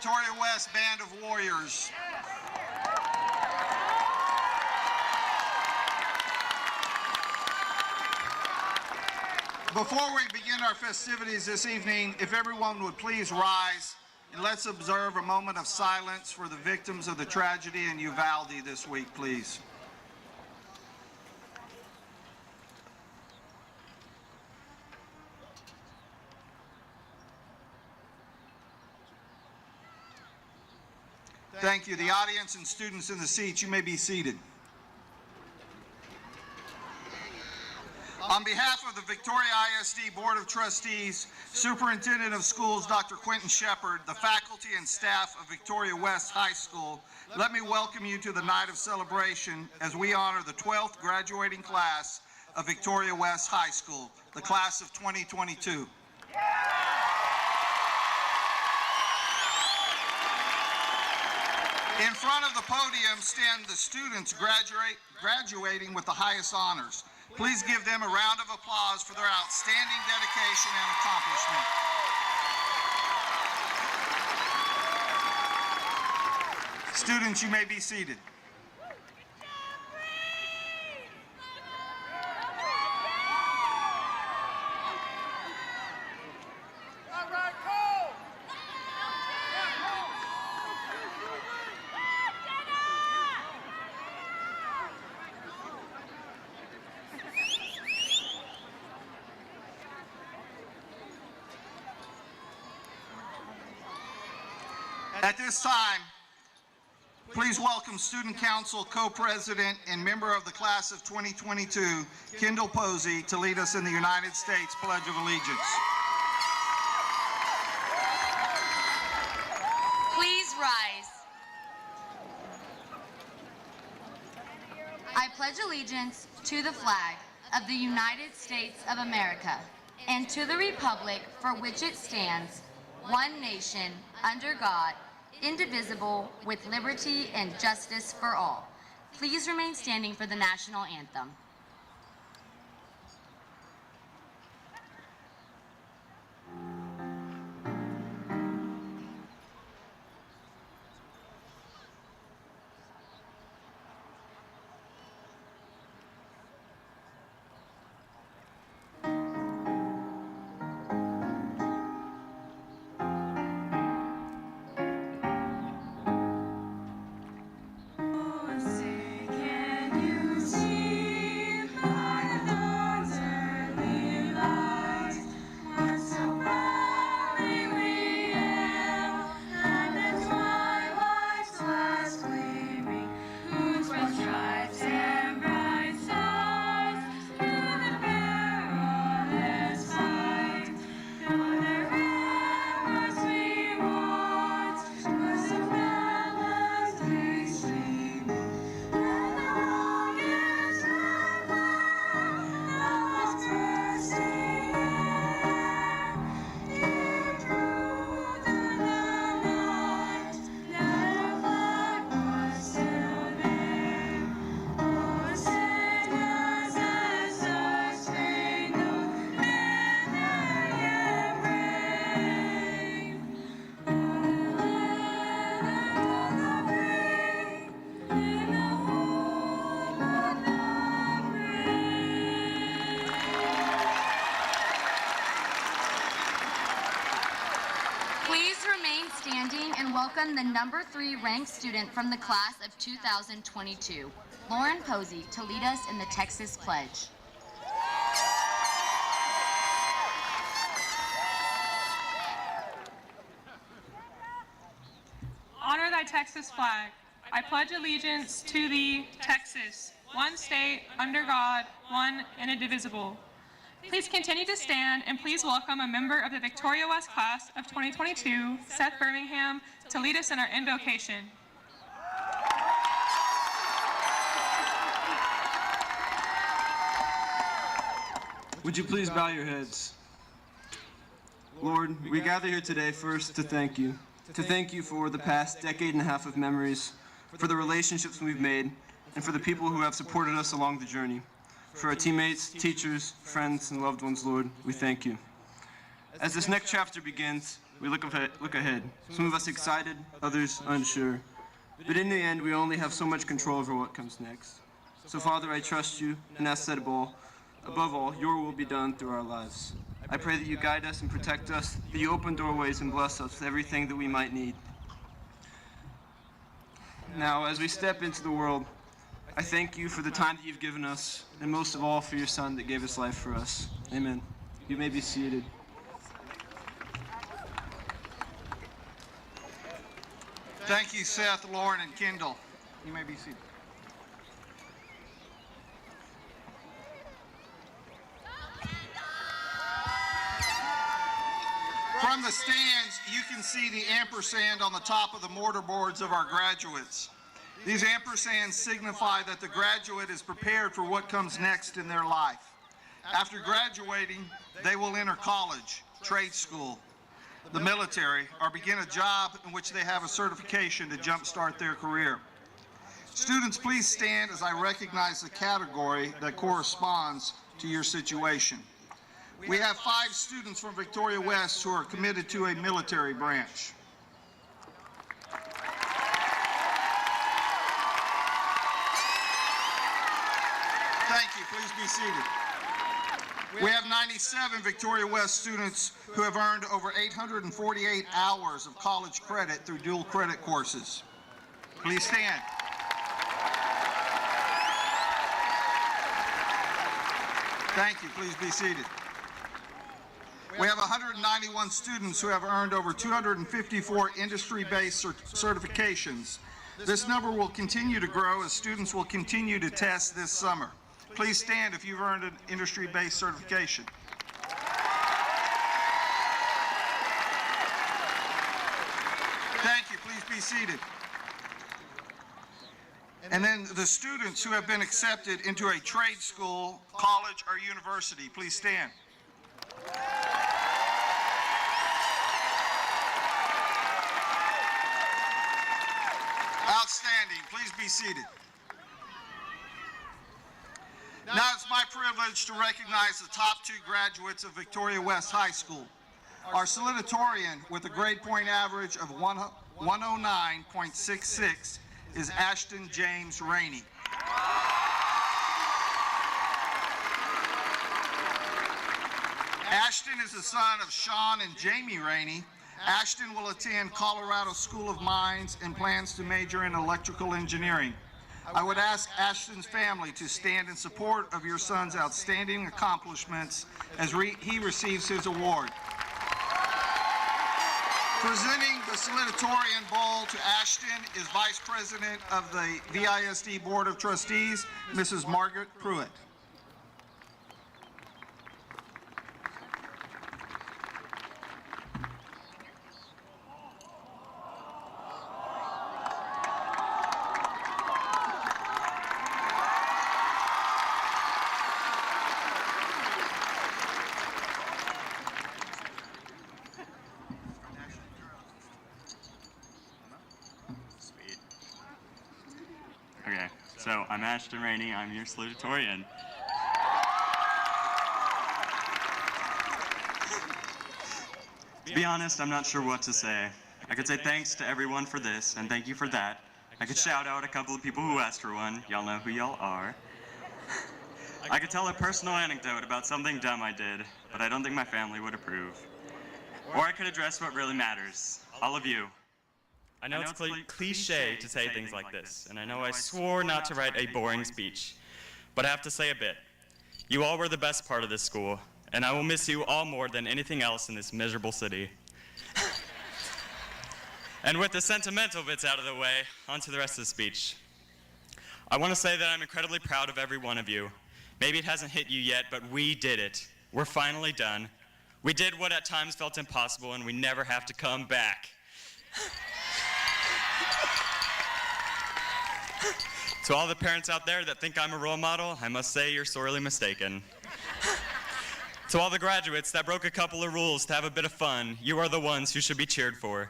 Victoria West Band of Warriors. Before we begin our festivities this evening, if everyone would please rise and let's observe a moment of silence for the victims of the tragedy in Uvalde this week, please. Thank you. The audience and students in the seats, you may be seated. On behalf of the Victoria ISD Board of Trustees, Superintendent of Schools Dr. Quentin Shepard, the faculty and staff of Victoria West High School, let me welcome you to the night of celebration as we honor the 12th graduating class of Victoria West High School, the class of 2022. In front of the podium stand the students graduating with the highest honors. Please give them a round of applause for their outstanding dedication and accomplishment. Students, you may be seated. At this time, please welcome Student Council Co-President and member of the class of 2022, Kendall Posey, to lead us in the United States Pledge of Allegiance. Please rise. I pledge allegiance to the flag of the United States of America and to the republic for which it stands, one nation, under God, indivisible, with liberty and justice for all. Please remain standing for the national anthem. Welcome the number 3 ranked student from the class of 2022, Lauren Posey, to lead us in the Texas Pledge. Honor thy Texas flag. I pledge allegiance to thee, Texas, one state, under God, one and indivisible. Please continue to stand and please welcome a member of the Victoria West class of 2022, Seth Birmingham, to lead us in our invocation. Would you please bow your heads? Lord, we gather here today first to thank you for the past decade and a half of memories, for the relationships we've made, and for the people who have supported us along the journey. For our teammates, teachers, friends, and loved ones, Lord, we thank you. As this next chapter begins, we look ahead. Some of us excited, others unsure. But in the end, we only have so much control over what comes next. So Father, I trust you and ask that above all, your will be done through our lives. I pray that you guide us and protect us, that you open doorways and bless us with everything that we might need. Now, as we step into the world, I thank you for the time that you've given us, and most of all for your Son that gave his life for us. Amen. You may be seated. Thank you, Seth, Lauren, and Kendall. You may be seated. From the stands, you can see the ampersand on the top of the mortar boards of our graduates. These ampersands signify that the graduate is prepared for what comes next in their life. After graduating, they will enter college, trade school, the military, or begin a job in which they have a certification to jumpstart their career. Students, please stand as I recognize the category that corresponds to your situation. We have 5 students from Victoria West who are committed to a military branch. Thank you. Please be seated. We have 97 Victoria West students who have earned over 848 hours of college credit through dual credit courses. Please stand. Thank you. Please be seated. We have 191 students who have earned over 254 industry-based certifications. This number will continue to grow as students will continue to test this summer. Please stand if you've earned an industry-based certification. Thank you. Please be seated. And then the students who have been accepted into a trade school, college, or university, please stand. Outstanding. Please be seated. Now it's my privilege to recognize the top 2 graduates of Victoria West High School. Our salutatorian with a grade point average of 109.66 is Ashton James Rainey. Ashton is the son of Sean and Jamie Rainey. Ashton will attend Colorado School of Mines and plans to major in electrical engineering. I would ask Ashton's family to stand in support of your son's outstanding accomplishments as he receives his award. Presenting the salutatorian bowl to Ashton is Vice President of the VISD Board of Trustees, Mrs. Margaret Pruitt. Okay, so I'm Ashton Rainey, I'm your salutatorian. To be honest, I'm not sure what to say. I could say thanks to everyone for this, and thank you for that. I could shout out a couple of people who asked for one. Y'all know who y'all are. I could tell a personal anecdote about something dumb I did, but I don't think my family would approve. Or I could address what really matters, all of you. I know it's cliche to say things like this, and I know I swore not to write a boring speech, but I have to say a bit. You all were the best part of this school, and I will miss you all more than anything else in this miserable city. And with the sentimental bits out of the way, on to the rest of the speech. I want to say that I'm incredibly proud of every one of you. Maybe it hasn't hit you yet, but we did it. We're finally done. We did what at times felt impossible, and we never have to come back. To all the parents out there that think I'm a role model, I must say you're sorely mistaken. To all the graduates that broke a couple of rules to have a bit of fun, you are the ones who should be cheered for.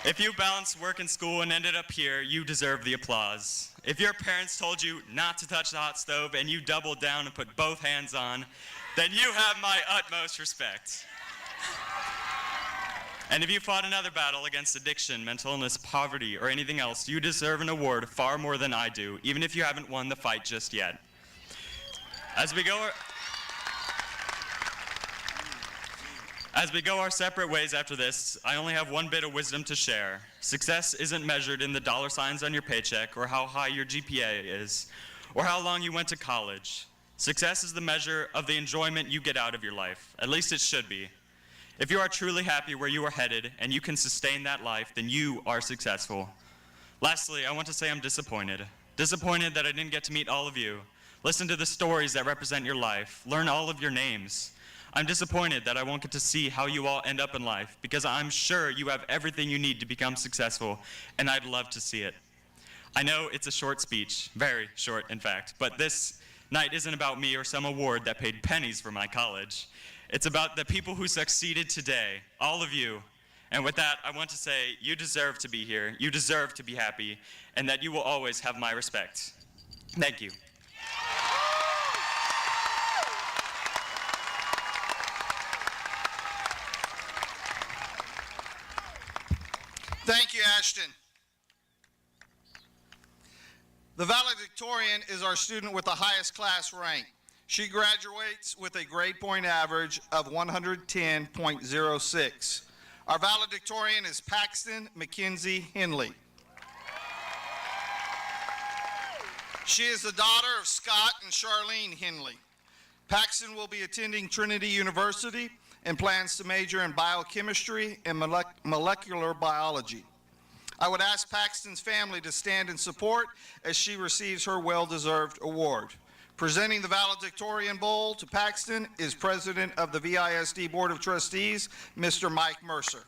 If you balanced work and school and ended up here, you deserve the applause. If your parents told you not to touch the hot stove and you doubled down and put both hands on, then you have my utmost respect. And if you fought another battle against addiction, mental illness, poverty, or anything else, you deserve an award far more than I do, even if you haven't won the fight just yet. As we go our separate ways after this, I only have one bit of wisdom to share. Success isn't measured in the dollar signs on your paycheck, or how high your GPA is, or how long you went to college. Success is the measure of the enjoyment you get out of your life. At least it should be. If you are truly happy where you are headed and you can sustain that life, then you are successful. Lastly, I want to say I'm disappointed. Disappointed that I didn't get to meet all of you, listen to the stories that represent your life, learn all of your names. I'm disappointed that I won't get to see how you all end up in life, because I'm sure you have everything you need to become successful, and I'd love to see it. I know it's a short speech, very short in fact, but this night isn't about me or some award that paid pennies for my college. It's about the people who succeeded today, all of you. And with that, I want to say you deserve to be here, you deserve to be happy, and that you will always have my respect. Thank you. Thank you, Ashton. The valedictorian is our student with the highest class rank. She graduates with a grade point average of 110.06. Our valedictorian is Paxton Mackenzie Henley. She is the daughter of Scott and Charlene Henley. Paxton will be attending Trinity University and plans to major in biochemistry and molecular biology. I would ask Paxton's family to stand in support as she receives her well-deserved award. Presenting the valedictorian bowl to Paxton is President of the VISD Board of Trustees, Mr. Mike Mercer.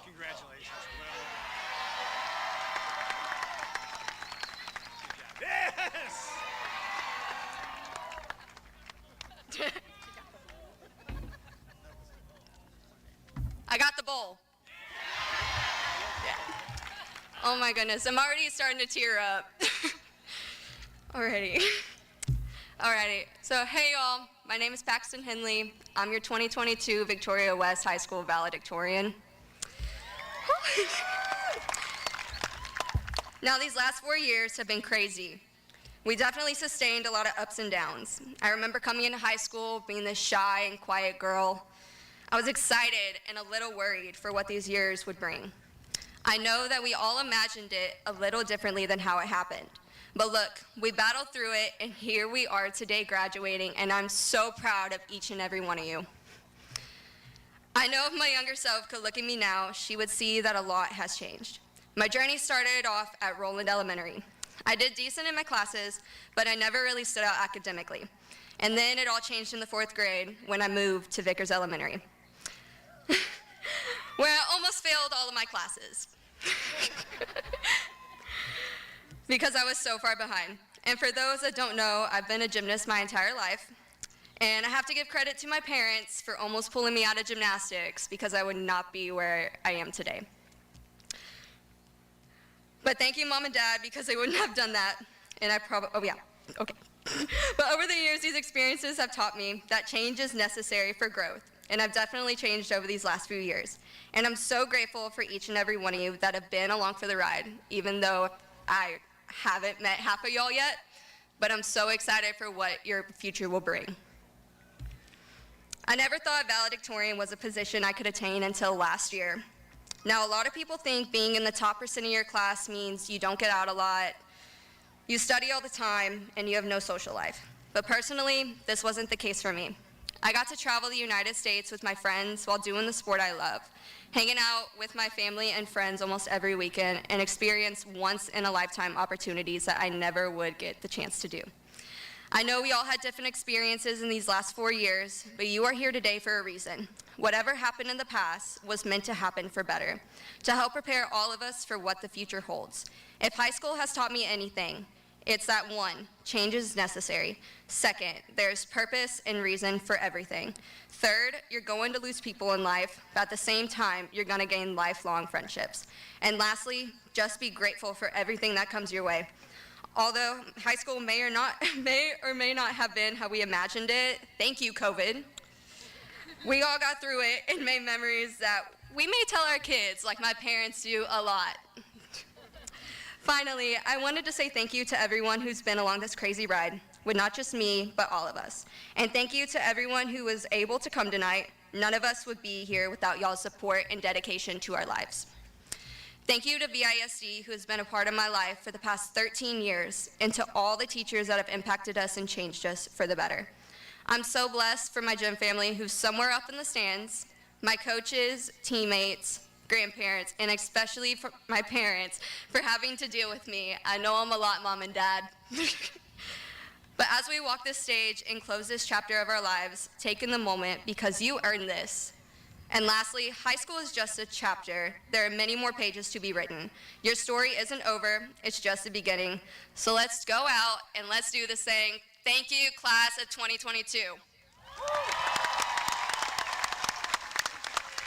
Congratulations. Yes! I got the bowl. Yeah. Oh my goodness, I'm already starting to tear up. Alrighty. So hey y'all, my name is Paxton Henley. I'm your 2022 Victoria West High School valedictorian. Now these last 4 years have been crazy. We definitely sustained a lot of ups and downs. I remember coming into high school, being this shy and quiet girl. I was excited and a little worried for what these years would bring. I know that we all imagined it a little differently than how it happened. But look, we battled through it, and here we are today graduating, and I'm so proud of each and every one of you. I know if my younger self could look at me now, she would see that a lot has changed. My journey started off at Roland Elementary. I did decent in my classes, but I never really stood out academically. And then it all changed in the 4th grade when I moved to Vickers Elementary, where I almost failed all of my classes because I was so far behind. And for those that don't know, I've been a gymnast my entire life, and I have to give credit to my parents for almost pulling me out of gymnastics because I would not be where I am today. But thank you, Mom and Dad, because they wouldn't have done that, and I probably, oh yeah, okay. But over the years, these experiences have taught me that change is necessary for growth, and I've definitely changed over these last few years. And I'm so grateful for each and every one of you that have been along for the ride, even though I haven't met half of y'all yet, but I'm so excited for what your future will bring. I never thought valedictorian was a position I could attain until last year. Now, a lot of people think being in the top % of your class means you don't get out a lot, you study all the time, and you have no social life. But personally, this wasn't the case for me. I got to travel the United States with my friends while doing the sport I love, hanging out with my family and friends almost every weekend, and experience once-in-a-lifetime opportunities that I never would get the chance to do. I know we all had different experiences in these last 4 years, but you are here today for a reason. Whatever happened in the past was meant to happen for better, to help prepare all of us for what the future holds. If high school has taught me anything, It's that one, change is necessary. Second, there's purpose and reason for everything. Third, you're going to lose people in life, but at the same time, you're gonna gain lifelong friendships. And lastly, just be grateful for everything that comes your way. Although high school may or may not have been how we imagined it, thank you, COVID. We all got through it and made memories that we may tell our kids, like my parents do a lot. Finally, I wanted to say thank you to everyone who's been along this crazy ride, with not just me, but all of us. And thank you to everyone who was able to come tonight. None of us would be here without y'all's support and dedication to our lives. Thank you to VISD, who has been a part of my life for the past 13 years, and to all the teachers that have impacted us and changed us for the better. I'm so blessed for my gym family, who's somewhere up in the stands, my coaches, teammates, grandparents, and especially for my parents for having to deal with me. I know I'm a lot, Mom and Dad. But as we walk this stage and close this chapter of our lives, take in the moment because you earned this. And lastly, high school is just a chapter. There are many more pages to be written. Your story isn't over, it's just the beginning. So let's go out and let's do this thing. Thank you, class of 2022.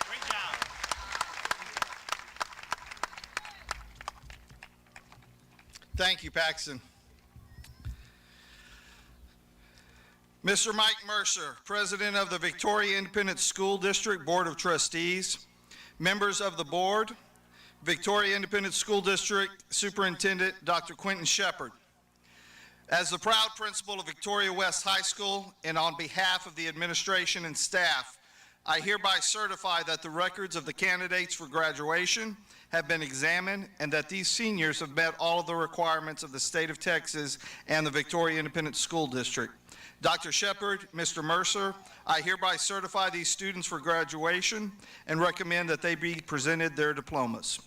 Great job. Thank you, Paxton. Mr. Mike Mercer, President of the Victoria Independent School District Board of Trustees, members of the board, Victoria Independent School District Superintendent Dr. Quentin Shepard. As the proud principal of Victoria West High School and on behalf of the administration and staff, I hereby certify that the records of the candidates for graduation have been examined and that these seniors have met all of the requirements of the state of Texas and the Victoria Independent School District. Dr. Shepard, Mr. Mercer, I hereby certify these students for graduation and recommend that they be presented their diplomas.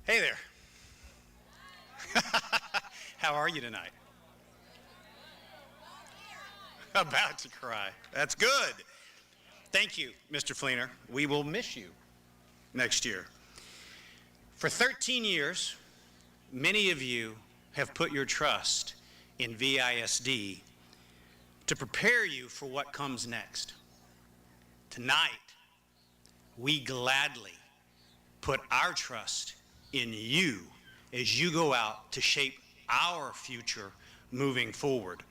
Hey there. How are you tonight? About to cry. That's good. Thank you, Mr. Fleener. We will miss you next year. For 13 years, many of you have put your trust in VISD to prepare you for what comes next. Tonight, we gladly put our trust in you as you go out to shape our future moving forward.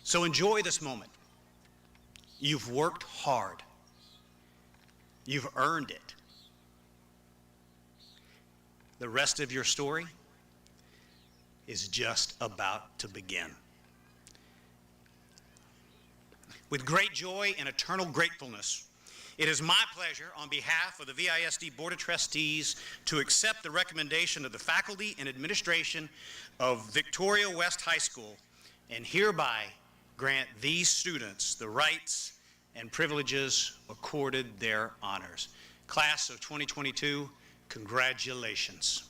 So enjoy this moment. You've worked hard. You've earned it. The rest of your story is just about to begin. With great joy and eternal gratefulness, it is my pleasure, on behalf of the VISD Board of Trustees, to accept the recommendation of the faculty and administration of Victoria West High School and hereby grant these students the rights and privileges accorded their honors. Class of 2022, congratulations.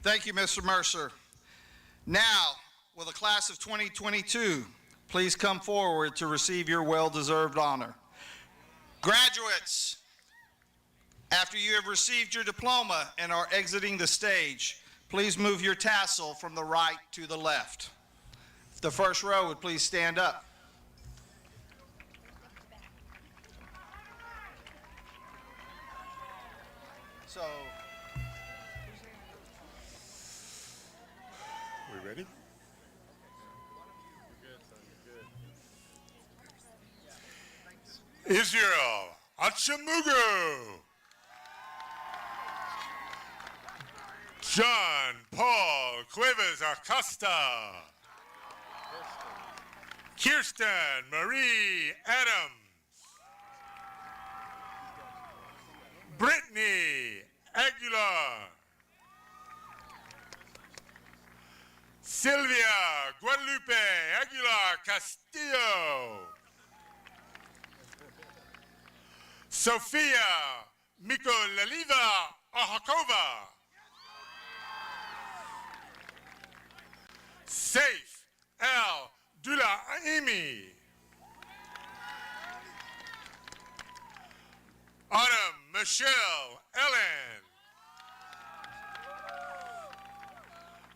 Thank you, Mr. Mercer. Now, will the class of 2022 please come forward to receive your well-deserved honor? Graduates, after you have received your diploma and are exiting the stage, please move your tassel from the right to the left. If the first row would please stand up. So, We ready? Israel Achamugu. John Paul Cuevas Acosta. Kirsten Marie Adams. Brittany Aguilar. Sylvia Guadalupe Aguilar Castillo. Sofia Mikolaliva Ahakova. Saif Al Dulaimi. Autumn Michelle Ellen.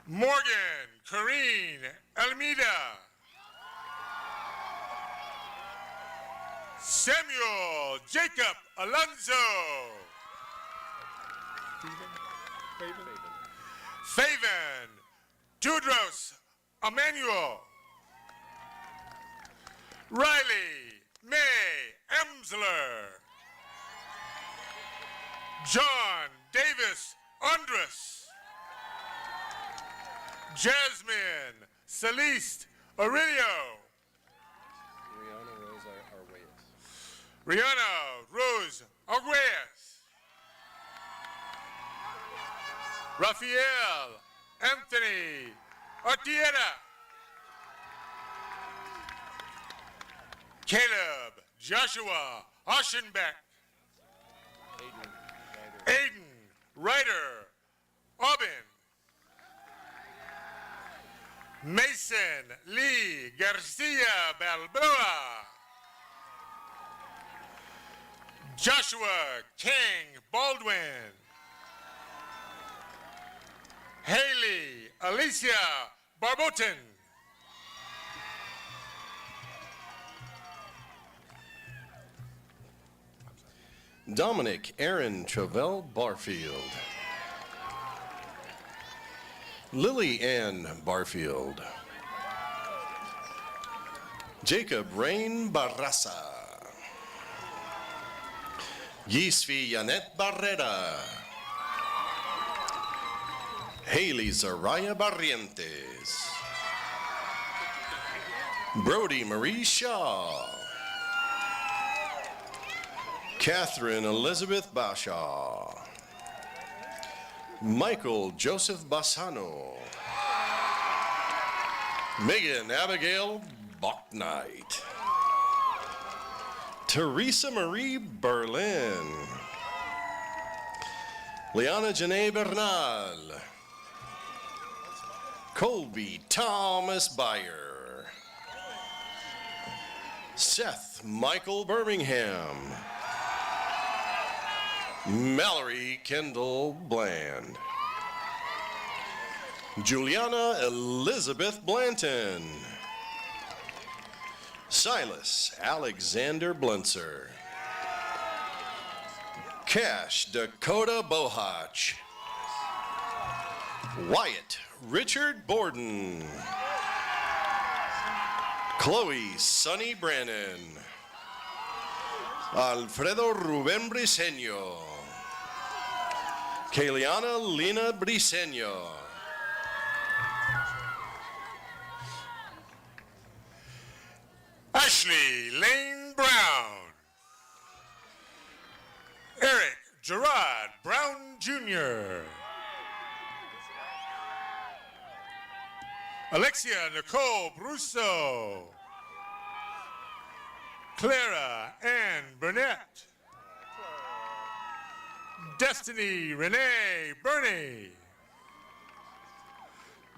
Morgan Corrine Almeida. Samuel Jacob Alonso. Faven Tudros Emmanuel. Riley May Emsler. John Davis Andres. Jasmine Celeste Aurelio. Rihanna Rose Arguelles. Rafael Anthony Artieta. Caleb Joshua Oschenbeck. Aiden Ryder Aubin. Mason Lee Garcia Balboa. Joshua King Baldwin. Haley Alicia Barbotin. Dominic Aaron Travell Barfield. Lily Ann Barfield. Jacob Rain Barraza. Yisvi Yanet Barrera. Haley Zaraya Barrientes. Brody Marie Shaw. Catherine Elizabeth Bashaw. Michael Joseph Bassano. Megan Abigail Bachnight. Teresa Marie Berlin. Liana Janae Bernal. Colby Thomas Beyer. Seth Michael Birmingham. Mallory Kendall Bland. Juliana Elizabeth Blanton. Silas Alexander Blunser. Cash Dakota Bohach. Wyatt Richard Borden. Chloe Sonny Brannon. Alfredo Rubén Briseño. Kayliana Lina Briseño. Ashley Lane Brown. Eric Gerard Brown Jr. Alexia Nicole Brusso. Clara Ann Burnett. Destiny Renee Burney.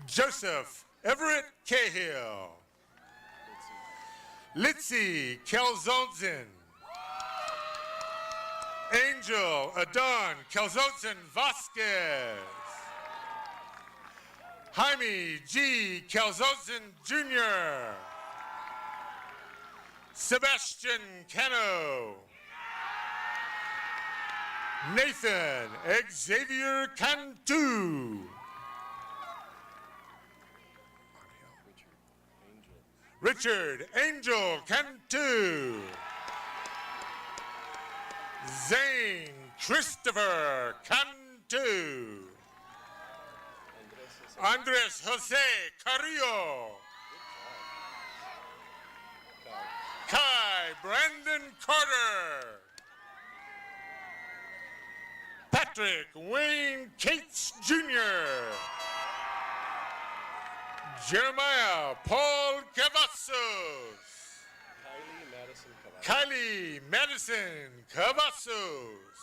Joseph Everett Cahill. Litzy Kelzonzen. Angel Adon Kelzonzen Vasquez. Jaime G. Kelzonzen Jr. Sebastian Cano. Nathan Xavier Cantu. Richard Angel Cantu. Zane Christopher Cantu. Andres Jose Carrillo. Kai Brandon Carter. Patrick Wayne Cates Jr. Jeremiah Paul Cavazos. Kylie Madison Cavazos.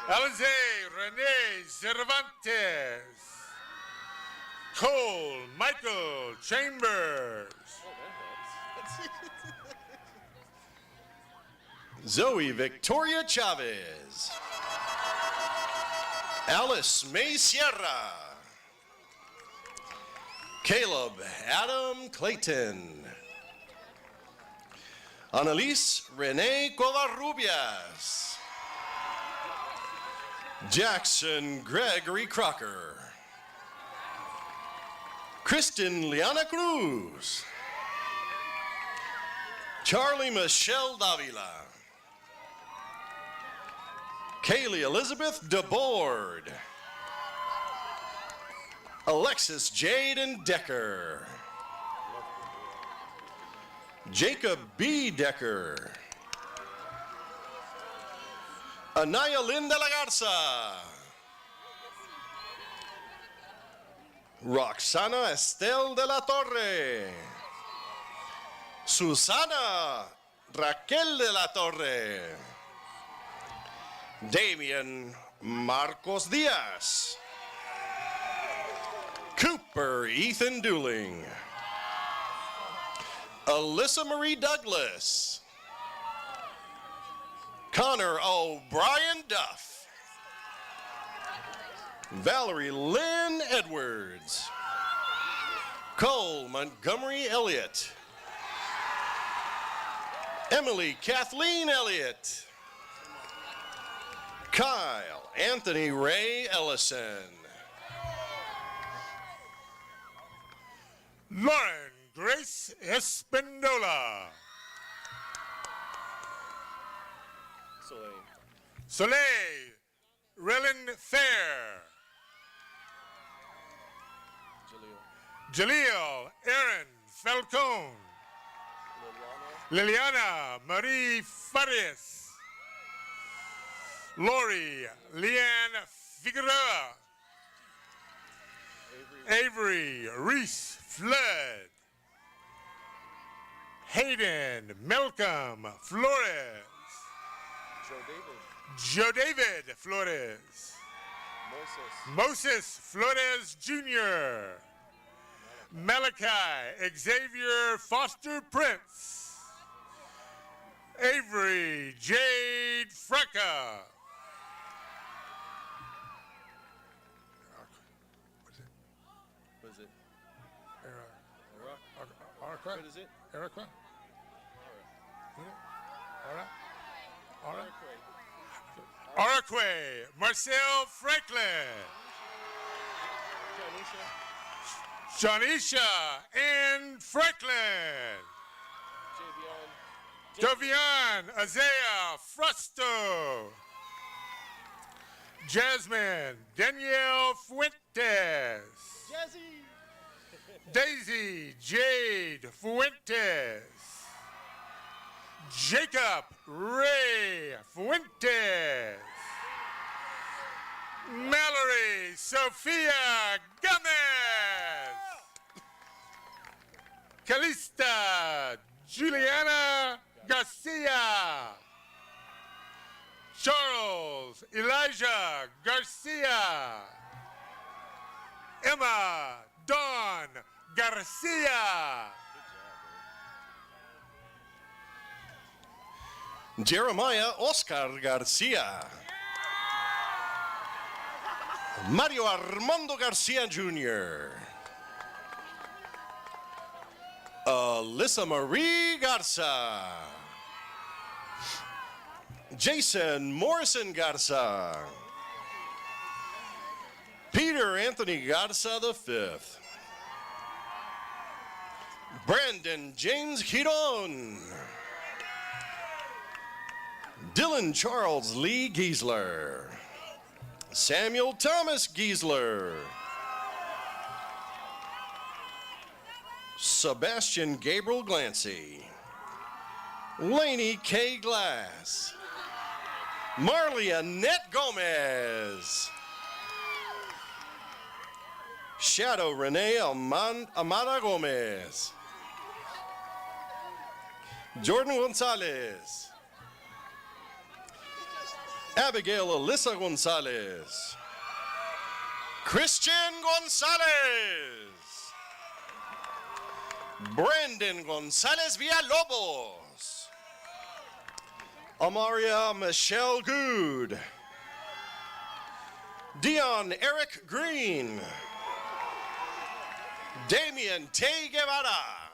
Alize Rene Cervantes. Cole Michael Chambers. Zoe Victoria Chavez. Alice May Sierra. Caleb Adam Clayton. Annalise Renee Covarrubias. Jackson Gregory Crocker. Kristen Liana Cruz. Charlie Michelle Davila. Kaylee Elizabeth DeBoard. Alexis Jaden Decker. Jacob B. Decker. Anaya Linda La Garza. Roxana Estel de la Torre. Susana Raquel de la Torre. Damian Marcos Diaz. Cooper Ethan Dooling. Alyssa Marie Douglas. Connor O'Brien Duff. Valerie Lynn Edwards. Cole Montgomery Elliott. Emily Kathleen Elliott. Kyle Anthony Ray Ellison. Lauren Grace Espindola. Soleil Relin Fair. Jaleel Aaron Falcone. Liliana Marie Farias. Lori Leanne Figueroa. Avery Reese Flood. Hayden Malcolm Flores. Joe David Flores. Moses Flores Jr. Malachi Xavier Foster Prince. Avery Jade Freca. What is it? Erica? What is it? Erica? All right. Araque Marcel Franklin. Janisha Ann Franklin. Jovian Isaiah Frusto. Jasmine Danielle Fuentes. Daisy Jade Fuentes. Jacob Ray Fuentes. Mallory Sophia Gomez. Calista Juliana Garcia. Charles Elijah Garcia. Emma Dawn Garcia. Jeremiah Oscar Garcia. Mario Armando Garcia Jr. Alyssa Marie Garza. Jason Morrison Garza. Peter Anthony Garza V. Brandon James Giron. Dylan Charles Lee Giesler. Samuel Thomas Giesler. Sebastian Gabriel Glancy. Lainey K. Glass. Marley Annette Gomez. Shadow Renee Amada Gomez. Jordan Gonzalez. Abigail Alyssa Gonzalez. Christian Gonzalez. Brandon Gonzalez Villalobos. Amaria Michelle Good. Dion Eric Green. Damian Tay Guevara.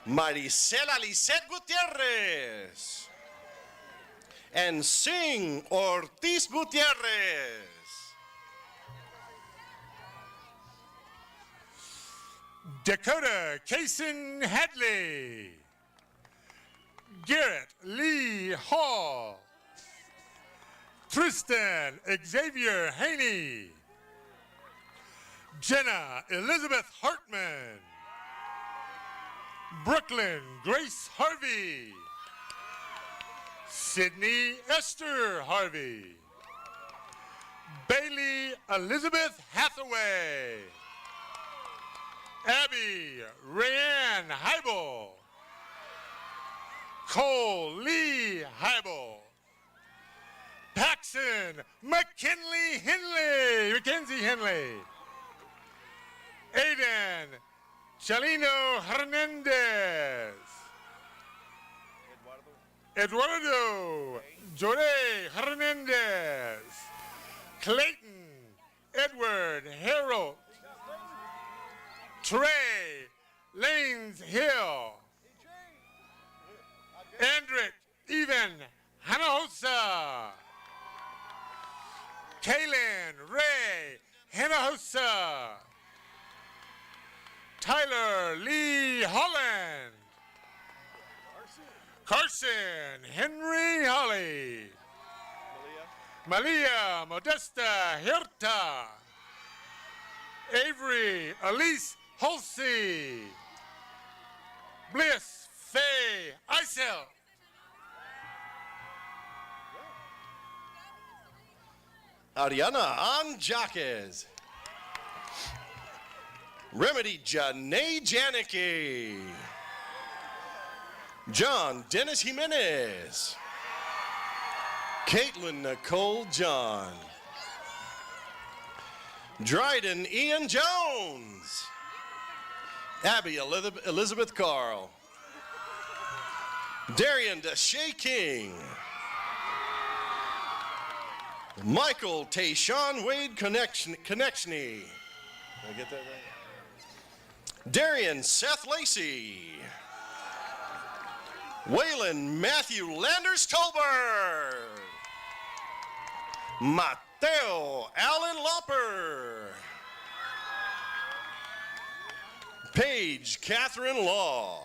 Maricela Lisette Gutierrez. And Sing Ortiz Gutierrez. Dakota Kaysen Hadley. Garrett Lee Hall. Tristan Xavier Haney. Jenna Elizabeth Hartman. Brooklyn Grace Harvey. Sydney Esther Harvey. Bailey Elizabeth Hathaway. Abby Rayanne Heibel. Cole Lee Heibel. Paxton Mackenzie Henley. Aiden Chalino Hernandez. Eduardo Jore Hernandez. Clayton Edward Harold. Trey Lanes Hill. Andrick Even Hanahosa. Kaylin Ray Hanahosa. Tyler Lee Holland. Carson Henry Holly. Malia Modesta Hirta. Avery Elise Holsey. Bliss Faye Isel. Ariana Anjaquez. Remedy Janae Janicki. John Dennis Jimenez. Caitlin Nicole John. Dryden Ian Jones. Abby Elizabeth Carl. Darian Deshae King. Michael Tayshawn Wade Connectiony. Did I get that right? Darian Seth Lacey. Waylon Matthew Landers Tolberg. Mateo Allen Lopper. Paige Catherine Law.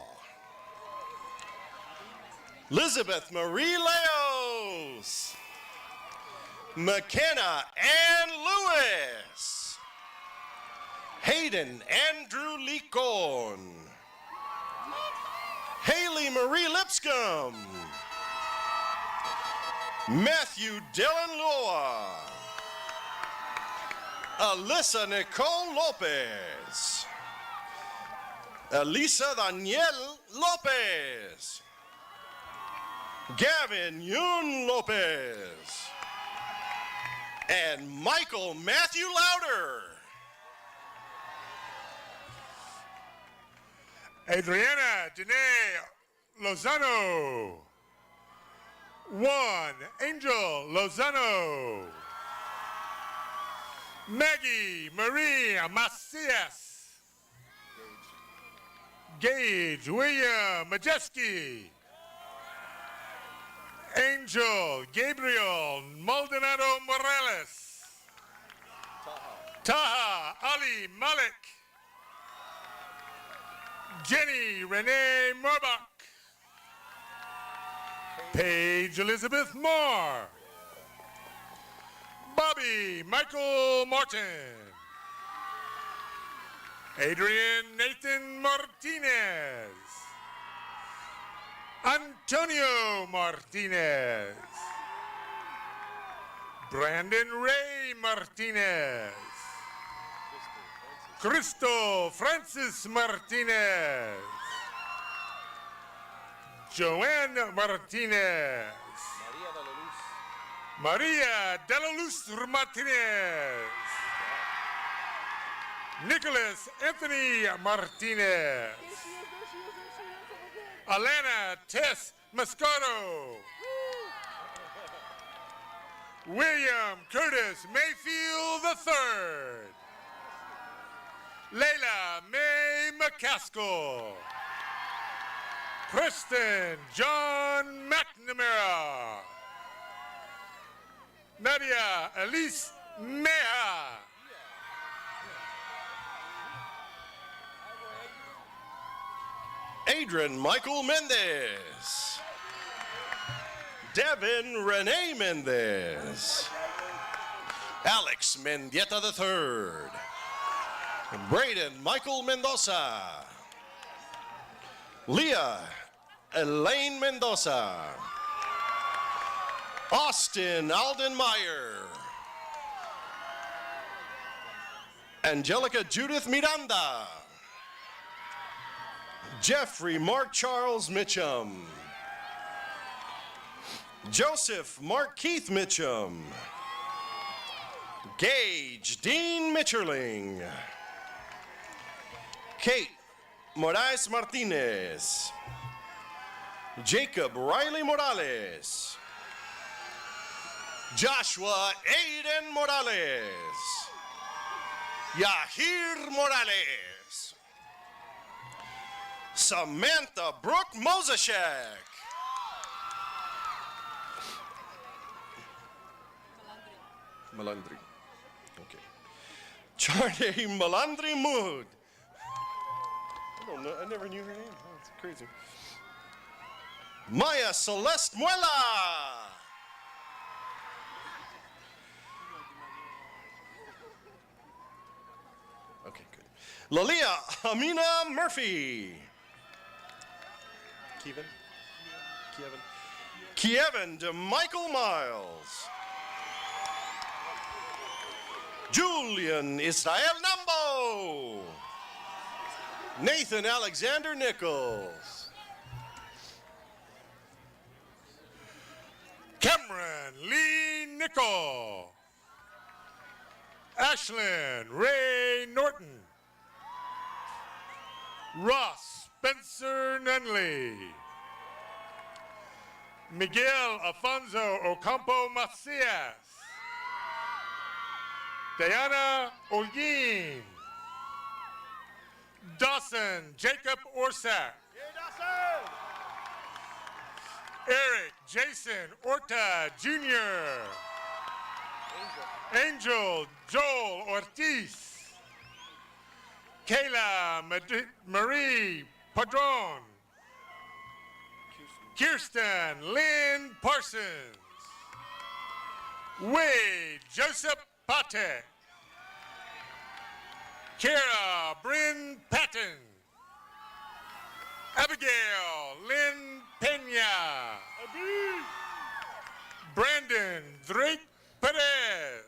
Elizabeth Marie Leos. McKenna Ann Lewis. Hayden Andrew Licon. Haley Marie Lipscomb. Matthew Dylan Loa. Alyssa Nicole Lopez. Elisa Danielle Lopez. Gavin Yun Lopez. And Michael Matthew Louder. Adriana Danae Lozano. 1 Angel Lozano. Maggie Maria Macias. Gage William Majeski. Angel Gabriel Maldonado Morales. Taha Ali Malik. Jenny Renee Murbach. Paige Elizabeth Moore. Bobby Michael Martin. Adrian Nathan Martinez. Antonio Martinez. Brandon Ray Martinez. Crystal Francis Martinez. Joanne Martinez. Maria de la Luz Martinez. Nicholas Anthony Martinez. Alana Tess Moscato. William Curtis Mayfield III. Layla Mae McCaskill. Preston John McNamara. Nadia Elise Meha. Adrian Michael Mendez. Devin Renee Mendez. Alex Mendieta III. Braden Michael Mendoza. Leah Elaine Mendoza. Austin Alden Meyer. Angelica Judith Miranda. Jeffrey Mark Charles Mitchum. Joseph Mark Keith Mitchum. Gage Dean Mitcherling. Kate Moraes Martinez. Jacob Riley Morales. Joshua Aiden Morales. Yahir Morales. Samantha Brooke Mosashek. Malandri. Okay. Charlie Malandri Mood. I don't know. I never knew her name. Oh, it's crazy. Maya Celeste Muela. Okay, good. Lalia Amina Murphy. Kevin DeMichael Miles. Julian Israel Nambo. Nathan Alexander Nichols. Cameron Lee Nickel. Ashlyn Ray Norton. Ross Spencer Henley. Miguel Alfonso Ocampo Macias. Diana Olguin. Dawson Jacob Orsak. Eric Jason Orta Jr. Angel Joel Ortiz. Kayla Marie Padron. Kirsten Lynn Parsons. Wade Joseph Patek. Kara Bryn Patton. Abigail Lynn Pena. Brandon Drake Perez.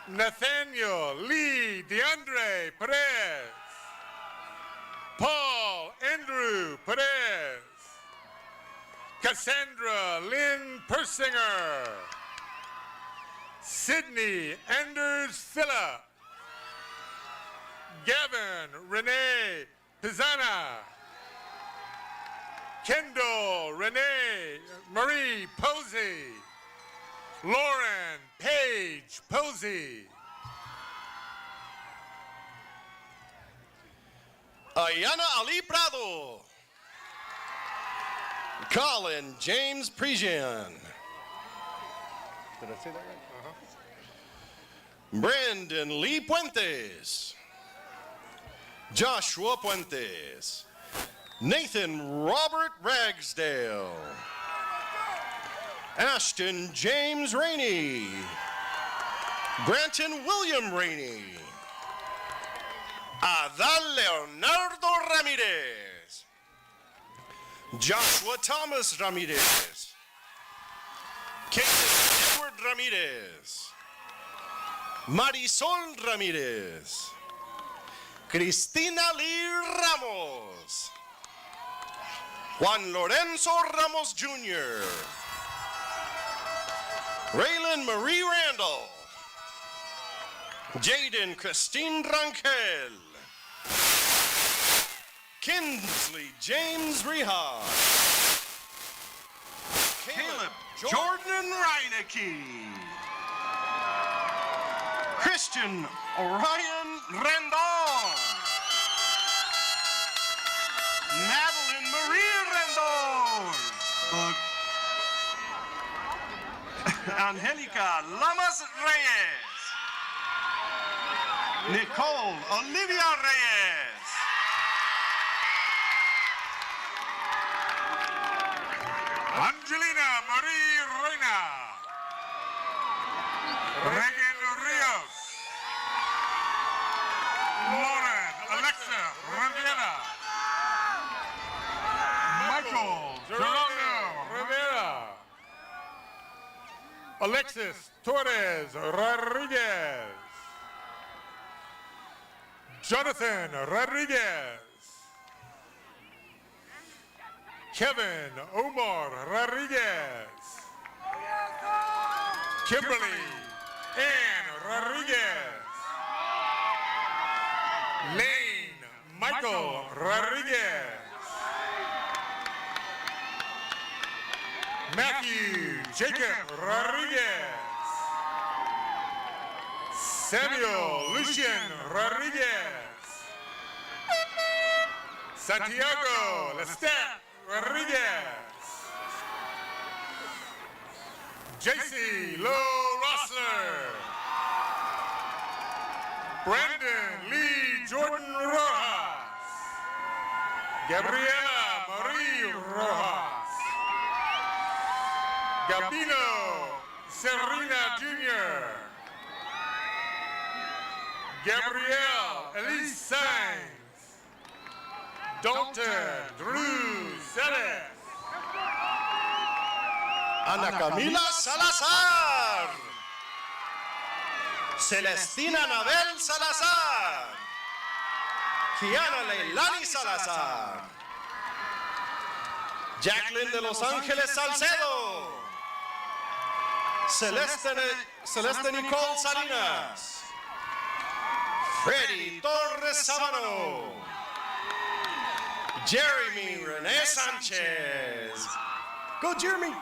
Nathaniel Lee DeAndre Perez. Paul Andrew Perez. Cassandra Lynn Persinger. Sydney Anders Phillip. Gavin Renee Pizzana. Kendall Renee Marie Posey. Lauren Paige Posey. Ayana Ali Prado. Colin James Prejean. Did I say that right? Brandon Lee Puentes. Joshua Puentes. Nathan Robert Ragsdale. Ashton James Rainey. Granton William Rainey. Adal Leonardo Ramirez. Joshua Thomas Ramirez. Caitlin Edward Ramirez. Marisol Ramirez. Cristina Lee Ramos. Juan Lorenzo Ramos Jr. Raylan Marie Randall. Jaden Christine Rangel. Kinsley James Rehas. Caleb Jordan Reinecke. Christian Orion Rendon. Madeline Marie Rendon. Angelica Lamas Reyes. Nicole Olivia Reyes. Angelina Marie Reina. Regan Rios. Lauren Alexa Rivera. Michael Gerardo Rivera. Alexis Torres Rodriguez. Jonathan Rodriguez. Kevin Omar Rodriguez. Kimberly Ann Rodriguez. Lane Michael Rodriguez. Matthew Jacob Rodriguez. Samuel Lucian Rodriguez. Santiago Lestat Rodriguez. JC Lowe Rossler. Brandon Lee Jordan Rojas. Gabriela Marie Rojas. Gabino Serena Jr. Gabrielle Elise Sainz. Dalton Drew Sedes. Ana Camila Salazar. Celestina Anabel Salazar. Kiana Leilani Salazar. Jacqueline de Los Ángeles Salcedo. Celeste Nicole Salinas. Freddy Torres Sábano. Jeremy René Sanchez. Go Jeremy.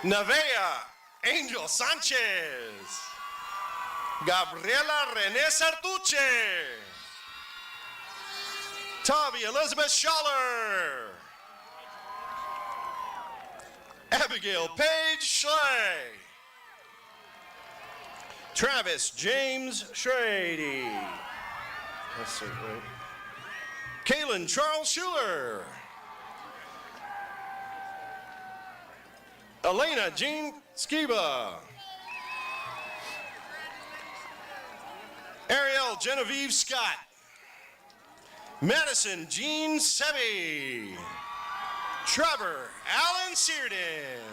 Navea Angel Sánchez. Gabriela René Sartuche. Tavi Elizabeth Schaller. Abigail Paige Schley. Travis James Schrady. That's it, right? Kalen Charles Schuler. Elena Jean Skiba. Ariel Genevieve Scott. Madison Jean Sebi. Trevor Allen Searden.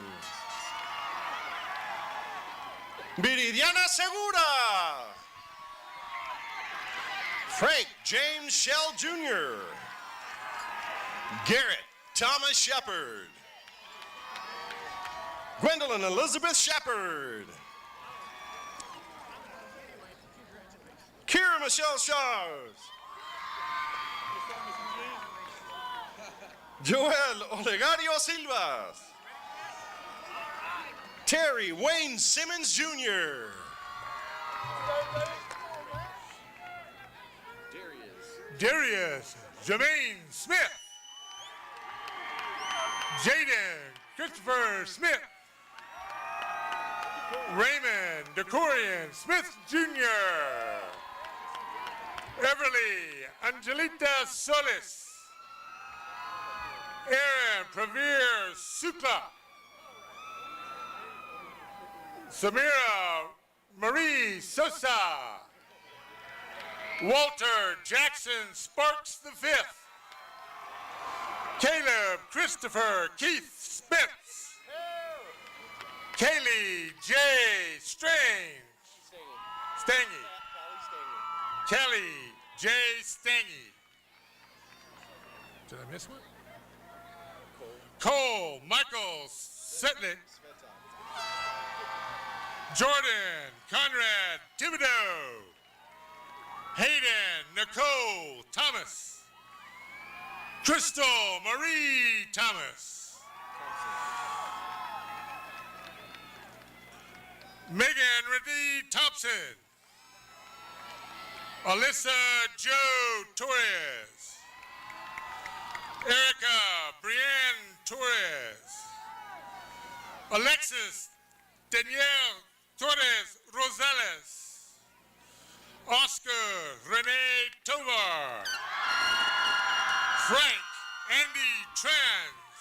Viridiana Segura. Frank James Shell Jr. Garrett Thomas Shepard. Gwendolyn Elizabeth Shepard. Kira Michelle Charles. Joel Olegario Silvas. Terry Wayne Simmons Jr. Darius Jermaine Smith. Jaden Christopher Smith. Raymond Decorian Smith Jr. Everly Angelita Solis. Aaron Pravir Sukla. Samira Marie Sosa. Walter Jackson Sparks V. Caleb Christopher Keith Spence. Kaylee J. Stangy. Kelly J. Stangy. Did I miss one? Cole Michael Setlick. Jordan Conrad Thibodeau. Hayden Nicole Thomas. Crystal Marie Thomas. Megan Renee Thompson. Alyssa Joe Torres. Erica Brienne Torres. Alexis Danielle Torres Rosales. Oscar Renee Tovar. Frank Andy Trans.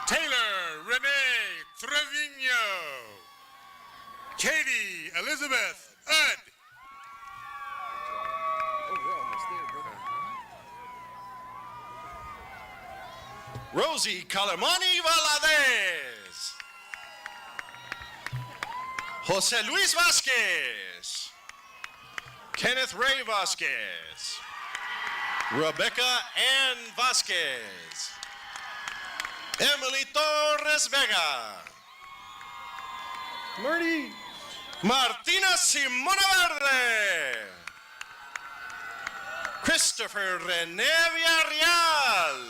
Taylor Renee Trevino. Katie Elizabeth Udd. Rosie Calamani Valadez. Jose Luis Vasquez. Kenneth Ray Vasquez. Rebecca Ann Vasquez. Emily Torres Vega. Martina Simona Verde. Christopher Rene Villarreal.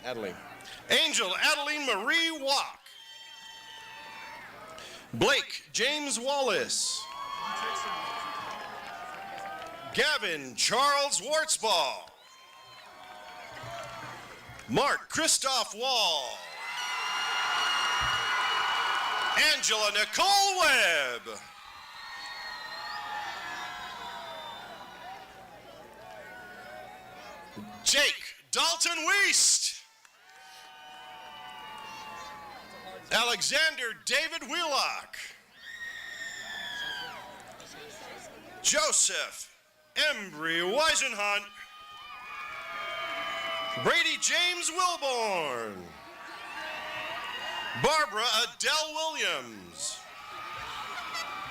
Adeline. Angel Adeline Marie Walk. Blake James Wallace. Gavin Charles Wartzball. Mark Christoph Wall. Angela Nicole Webb. Jake Dalton Weist. Alexander David Wheelock. Joseph Embry Weisenhunt. Brady James Wilborn. Barbara Adele Williams.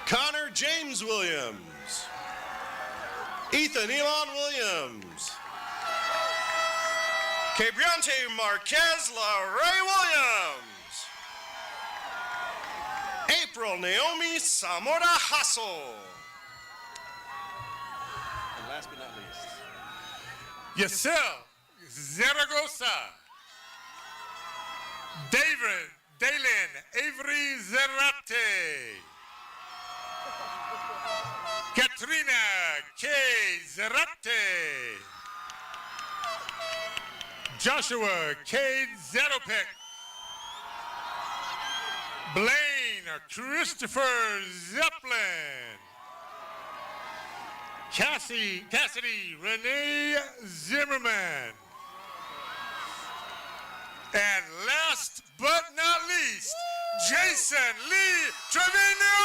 Connor James Williams. Ethan Elon Williams. Cabriante Marquez LaRae Williams. April Naomi Zamora Hassel. And last but not least, Yasel Zaragoza. David Dalen Avery Zerate. Katrina K. Zerate. Joshua Cade Zetopek. Blaine Christopher Zeppelin. Cassidy Renee Zimmerman. And last but not least, Jason Lee Trevino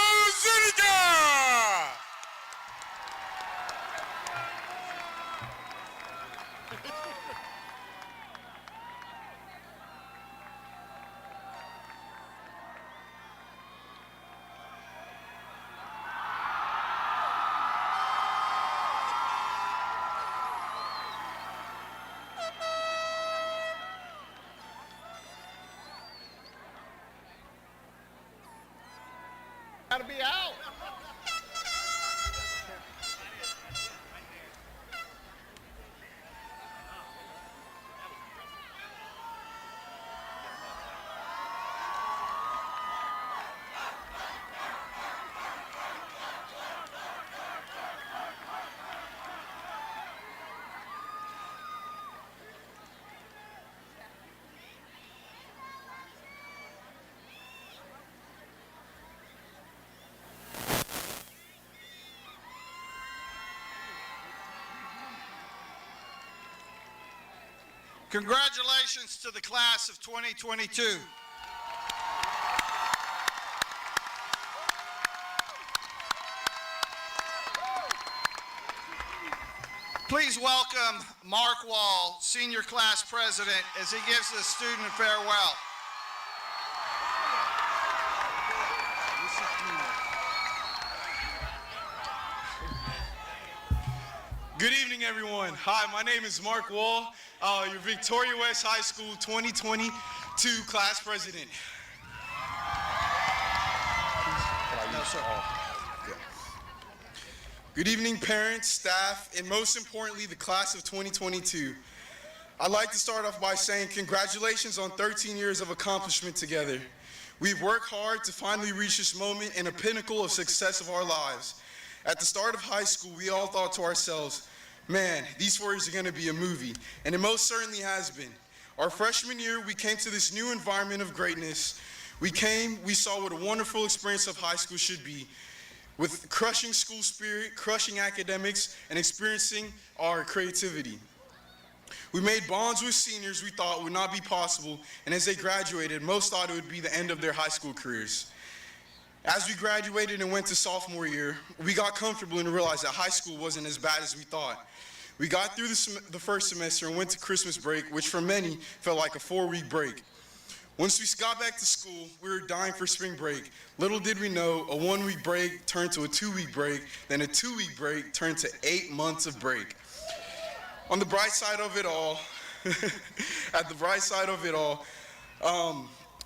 Zuniga. Gotta be out. Congratulations to the class of 2022. Please welcome Mark Wall, Senior Class President, as he gives the student a farewell. Good evening, everyone. Hi, my name is Mark Wall, your Victoria West High School 2022 class president. No, sir. Good evening, parents, staff, and most importantly, the class of 2022. I'd like to start off by saying congratulations on 13 years of accomplishment together. We've worked hard to finally reach this moment and a pinnacle of success of our lives. At the start of high school, we all thought to ourselves, man, these 4 years are going to be a movie, and it most certainly has been. Our freshman year, we came to this new environment of greatness. We saw what a wonderful experience of high school should be, with crushing school spirit, crushing academics, and experiencing our creativity. We made bonds with seniors we thought would not be possible, and as they graduated, most thought it would be the end of their high school careers. As we graduated and went to sophomore year, we got comfortable and realized that high school wasn't as bad as we thought. We got through the first semester and went to Christmas break, which for many felt like a 4-week break. Once we got back to school, we were dying for spring break. Little did we know, a 1-week break turned to a 2-week break, then a 2-week break turned to 8 months of break. On the bright side of it all,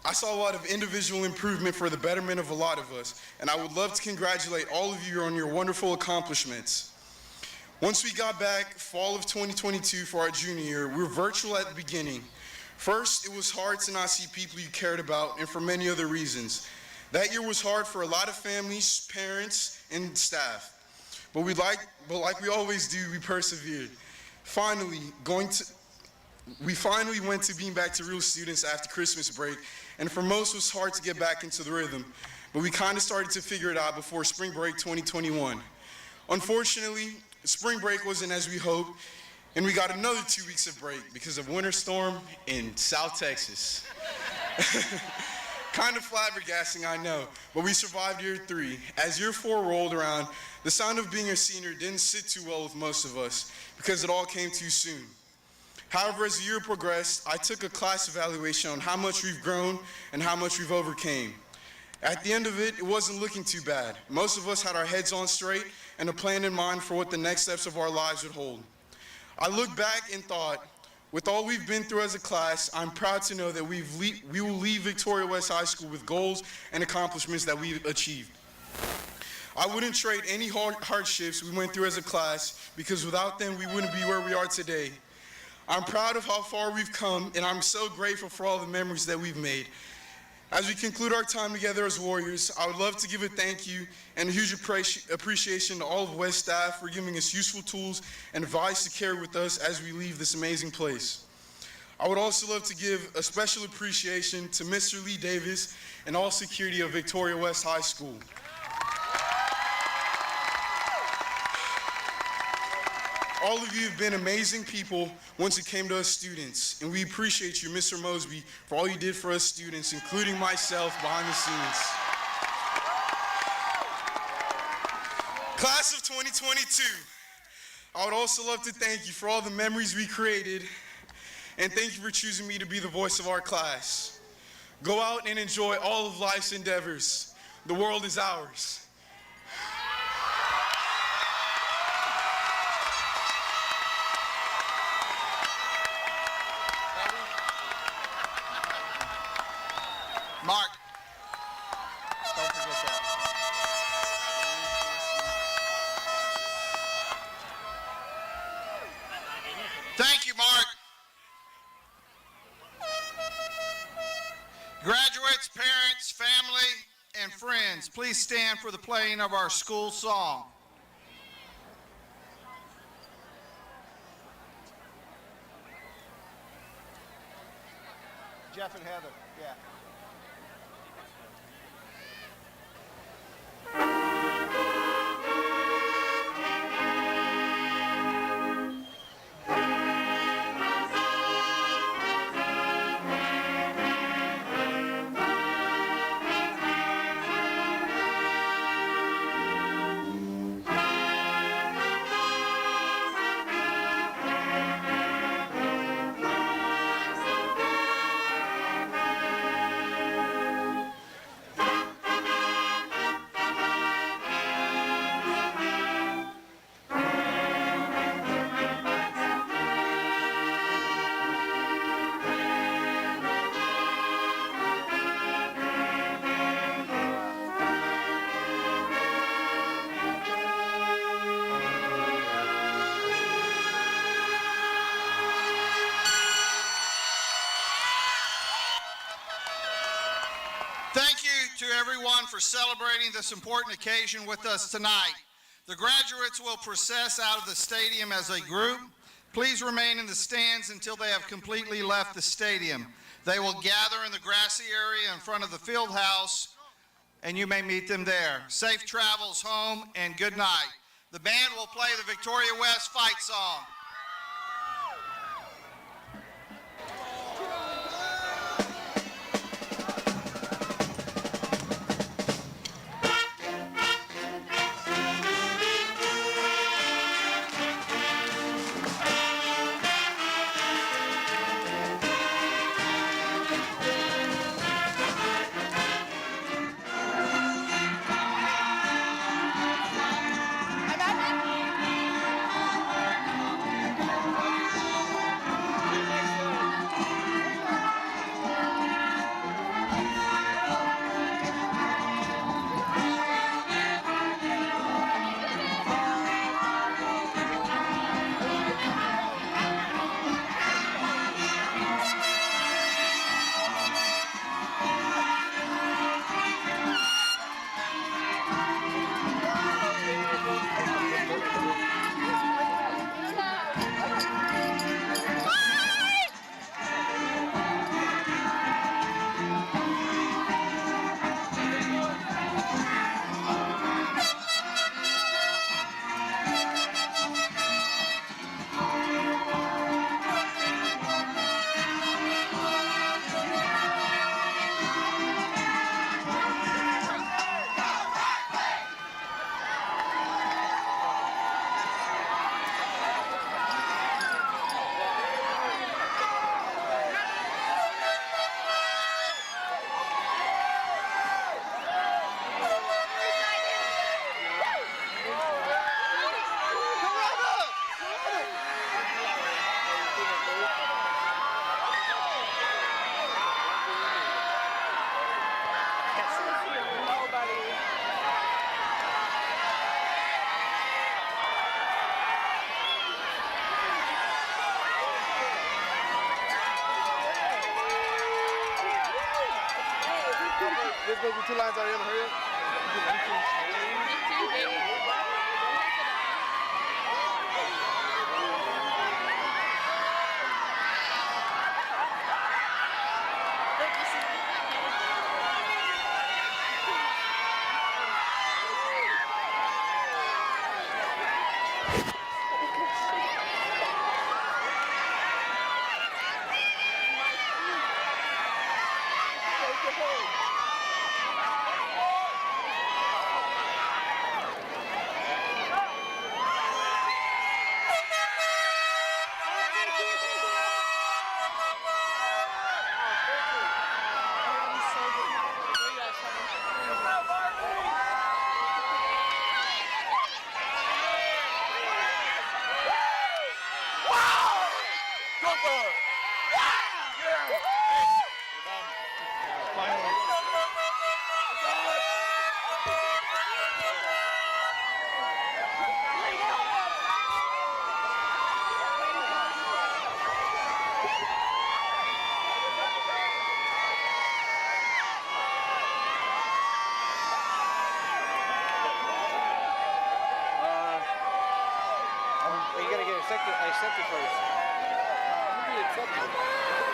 I saw a lot of individual improvement for the betterment of a lot of us, and I would love to congratulate all of you on your wonderful accomplishments. Once we got back, fall of 2022 for our junior year, we were virtual at the beginning. First, it was hard to not see people you cared about, and for many other reasons. That year was hard for a lot of families, parents, and staff. But like we always do, we persevered. We finally went to being back to real students after Christmas break, and for most it was hard to get back into the rhythm, but we kind of started to figure it out before spring break 2021. Unfortunately, spring break wasn't as we hoped, and we got another 2 weeks of break because of winter storm in South Texas. Kind of flabbergasting, I know, but we survived year 3. As year 4 rolled around, the sound of being a senior didn't sit too well with most of us because it all came too soon. However, as the year progressed, I took a class evaluation on how much we've grown and how much we've overcame. At the end of it, it wasn't looking too bad. Most of us had our heads on straight and a plan in mind for what the next steps of our lives would hold. I looked back and thought, with all we've been through as a class, I'm proud to know that we will leave Victoria West High School with goals and accomplishments that we've achieved. I wouldn't trade any hardships we went through as a class because without them, we wouldn't be where we are today. I'm proud of how far we've come, and I'm so grateful for all the memories that we've made. As we conclude our time together as Warriors, I would love to give a thank you and a huge appreciation to all of West staff for giving us useful tools and advice to carry with us as we leave this amazing place. I would also love to give a special appreciation to Mr. Lee Davis and all security of Victoria West High School. All of you have been amazing people once it came to us students, and we appreciate you, Mr. Mosby, for all you did for us students, including myself behind the scenes. Class of 2022, I would also love to thank you for all the memories we created, and thank you for choosing me to be the voice of our class. Go out and enjoy all of life's endeavors. The world is ours. Mark, don't forget that. Thank you, Mark. Graduates, parents, family, and friends, please stand for the playing of our school song. Jeff and Heather, yeah. everyone for celebrating this important occasion with us tonight. The graduates will process out of the stadium as a group. Please remain in the stands until they have completely left the stadium. They will gather in the grassy area in front of the field house, and you may meet them there. Safe travels home, and good night. The band will play the Victoria West fight song. Two lines already. Hurry up. You gotta get accepted first. You get accepted.